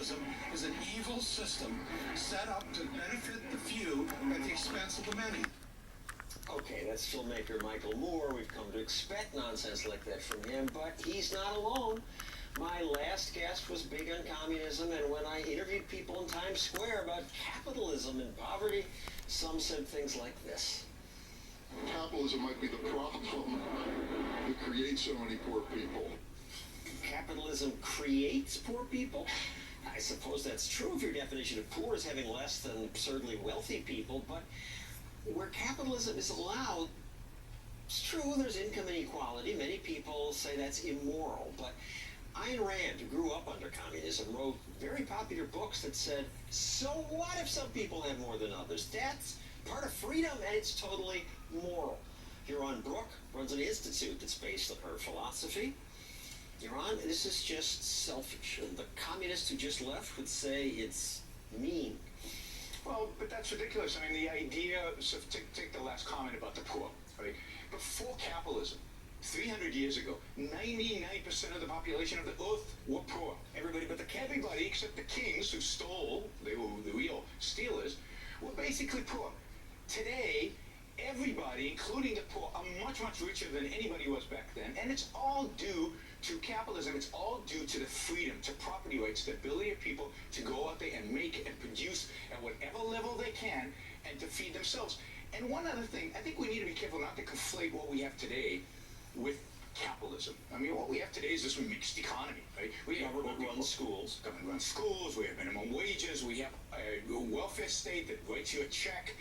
Capitalism is an evil system set up to benefit the few at the expense of the many. Okay, that's filmmaker Michael Moore. We've come to expect nonsense like that from him, but he's not alone. My last guest was big on communism, and when I interviewed people in Times Square about capitalism and poverty, some said things like this. Capitalism might be the problem that creates so many poor people. Capitalism creates poor people? I suppose that's true if your definition of poor is having less than absurdly wealthy people, but where capitalism is allowed, it's true, there's income inequality. Many people say that's immoral, but Ayn Rand, who grew up under communism, wrote very popular books that said, so what if some people have more than others? That's part of freedom, and it's totally moral. Huron Brooke runs an institute that's based on her philosophy. Huron, this is just selfish, and the communists who just left would say it's mean. Well, but that's ridiculous. I mean, the idea, so take the last comment about the poor, right? Before capitalism, 300 years ago, 99% of the population of the earth were poor. Everybody except the kings who stole, they were the real stealers, were basically poor. Today, everybody, including the poor, are much, much richer than anybody was back then, and it's all due to capitalism. It's all due to the freedom, to property rights, the ability of people to go out there and make and produce at whatever level they can and to feed themselves. And one other thing, I think we need to be careful not to conflate what we have today with capitalism. I mean, what we have today is this mixed economy, right? We have Government-run schools. Government-run schools, we have minimum wages, we have a welfare state that writes you a check,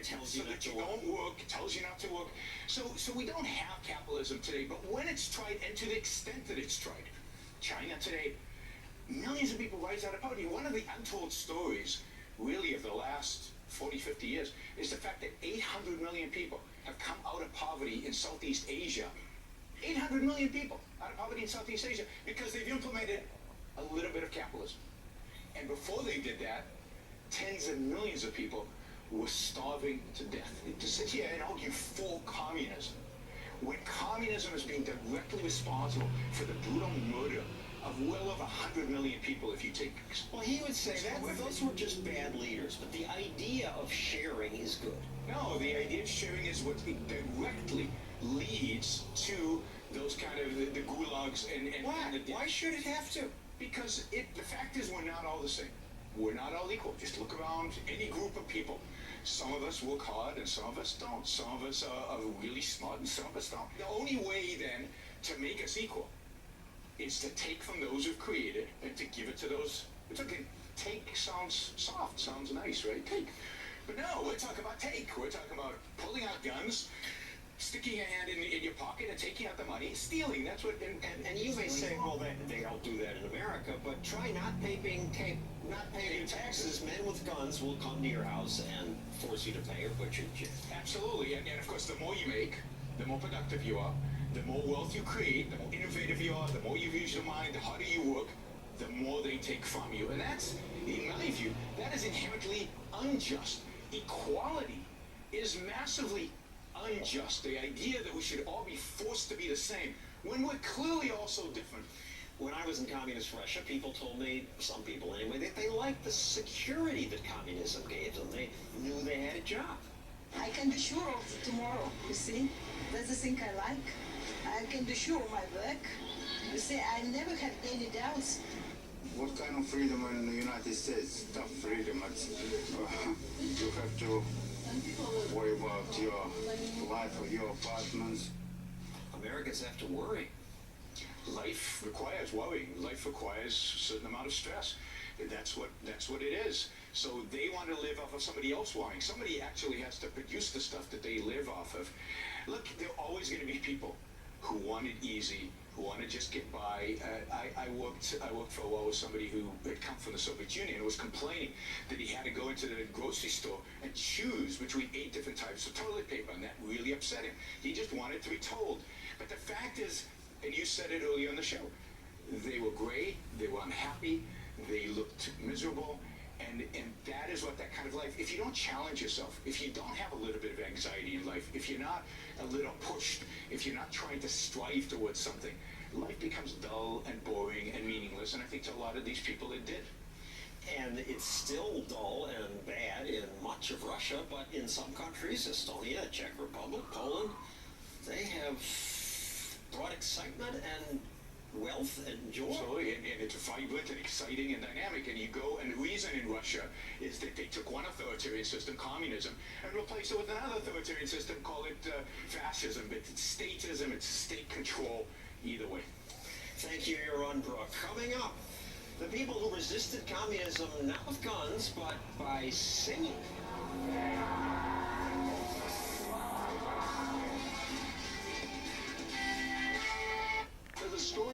tells you that you don't work, tells you not to work. So we don't have capitalism today, but when it's tried, and to the extent that it's tried, China today, millions of people rise out of poverty. One of the untold stories, really, of the last 40, 50 years, is the fact that 800 million people have come out of poverty in Southeast Asia. 800 million people out of poverty in Southeast Asia because they've implemented a little bit of capitalism. And before they did that, tens of millions of people were starving to death. To sit here and argue for communism, when communism is being directly responsible for the brutal murder of well over 100 million people, if you take... Well, he would say that those were just bad leaders, but the idea of sharing is good. No, the idea of sharing is what directly leads to those kind of the gulags and Why should it have to? Because the fact is we're not all the same. We're not all equal. Just look around any group of people. Some of us work hard and some of us don't. Some of us are really smart and some of us don't. The only way then to make us equal is to take from those who've created and to give it to those. It's okay. Take sounds soft, sounds nice, right? Take. But no, we're talking about take. We're talking about pulling out guns, sticking your hand in your pocket and taking out the money, stealing. That's what. And you may say, well, they all do that in America, but try not paying taxes. Men with guns will come to your house and force you to pay or put you in jail. Absolutely, and of course, the more you make, the more productive you are, the more wealth you create, the more innovative you are, the more you use your mind, the harder you work, the more they take from you. And that's, in my view, that is inherently unjust. Equality is massively unjust. The idea that we should all be forced to be the same when we're clearly all so different. When I was in communist Russia, people told me, some people anyway, that they liked the security that communism gave them. They knew they had a job. I can be sure of tomorrow, you see. That's the thing I like. I can be sure of my work. You see, I never had any doubts. What kind of freedom in the United States? Tough freedom. You have to worry about your life or your apartments. Americans have to worry. Life requires worry. Life requires a certain amount of stress. That's what it is. So they want to live off of somebody else worrying. Somebody actually has to produce the stuff that they live off of. Look, there are always going to be people who want it easy, who want to just get by. I worked for a while with somebody who had come from the Soviet Union and was complaining that he had to go into the grocery store and choose between 8 different types of toilet paper, and that really upset him. He just wanted to be told. But the fact is, and you said it earlier on the show, they were gray, they were unhappy, they looked miserable, and that is what that kind of life, if you don't challenge yourself, if you don't have a little bit of anxiety in life, if you're not a little pushed, if you're not trying to strive towards something, life becomes dull and boring and meaningless, and I think to a lot of these people it did. And it's still dull and bad in much of Russia, but in some countries, Estonia, Czech Republic, Poland, they have brought excitement and wealth and joy. Absolutely, and it's vibrant and exciting and dynamic. And you go, and the reason in Russia is that they took one authoritarian system, communism, and replaced it with another authoritarian system, call it fascism. But it's statism, it's state control, either way. Thank you, Yaron Brook. Coming up, the people who resisted communism, not with guns, but by singing.